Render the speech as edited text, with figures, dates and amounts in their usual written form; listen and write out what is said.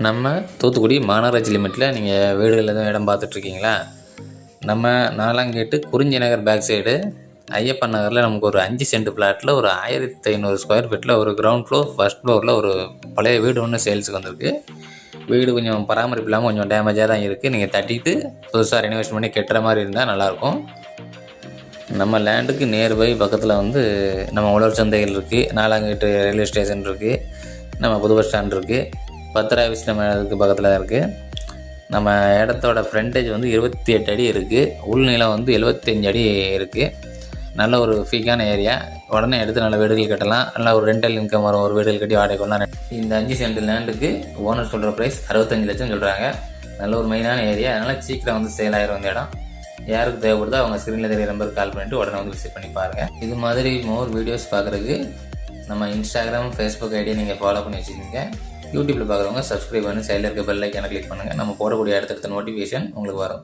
நம்ம தூத்துக்குடி மாநகராட்சி லிமிட்டில் நீங்கள் வீடுகள் எதுவும் இடம் பார்த்துட்ருக்கீங்களா? நம்ம நாலாங்கேட்டு குறிஞ்சி நகர் பேக் சைடு ஐயப்பன் நகரில் நமக்கு ஒரு 5 சென்ட் ஃப்ளாட்டில் ஒரு 1500 ஸ்கொயர் ஃபீட்டில் ஒரு கிரவுண்ட் ஃப்ளோர் ஃபர்ஸ்ட் ஃப்ளோரில் ஒரு பழைய வீடு ஒன்று சேல்ஸுக்கு வந்திருக்கு. வீடு கொஞ்சம் பராமரிப்பு இல்லாமல் கொஞ்சம் டேமேஜாக தான் இருக்குது. நீங்கள் தட்டிட்டு புதுசாக ரெனோவேஷன் பண்ணி கட்டுற மாதிரி இருந்தால் நல்லாயிருக்கும். நம்ம லேண்டுக்கு நியர்பை பக்கத்தில் வந்து நம்ம உழவர் சந்தைகள் இருக்குது, நாலாங்கேட்டு ரயில்வே ஸ்டேஷன் இருக்குது, நம்ம புது பஸ் ஸ்டாண்ட் இருக்குது, பத்திர ஆஃபீஸ் நம்ம அதுக்கு பக்கத்தில் தான் இருக்குது. நம்ம இடத்தோட ஃப்ரண்டேஜ் வந்து 28 அடி இருக்குது, உள்நீளம் வந்து 75 அடி இருக்குது. நல்ல ஒரு ஃப்ரீக்கான ஏரியா. உடனே எடுத்து நல்ல வீடுகள் கட்டலாம். நல்லா ஒரு ரெண்டல் இன்கம் வரும். ஒரு வீடுகள் கட்டி வாடகை கொள்ளலாம். இந்த 5 சென்ட் லேண்டுக்கு ஓனர் சொல்கிற ப்ரைஸ் 65 லட்சம் சொல்கிறாங்க. நல்ல ஒரு மெயினான ஏரியா. அதனால் சீக்கிரம் வந்து சேல் ஆயிரும் இந்த இடம். யாருக்கு தேவைப்படுதோ அவங்க ஸ்க்ரீனில் தெரிய நம்பருக்கு கால் பண்ணிவிட்டு உடனே வந்து விசிட் பண்ணி பாருங்கள். இது மாதிரி மோர் வீடியோஸ் பார்க்குறதுக்கு நம்ம இன்ஸ்டாகிராம், ஃபேஸ்புக் ஐடியை நீங்கள் ஃபாலோ பண்ணி வச்சுக்கோங்க. யூடியூப்பில் பார்க்குறவங்க சப்ஸ்கிரைப் பண்ணி சைடில் இருக்க பெல் ஐக்கானை கிளிக் பண்ணுங்கள். நம்ம போடக்கூடிய அடுத்தடுத்த நோட்டிஃபிகேஷன் உங்களுக்கு வரும்.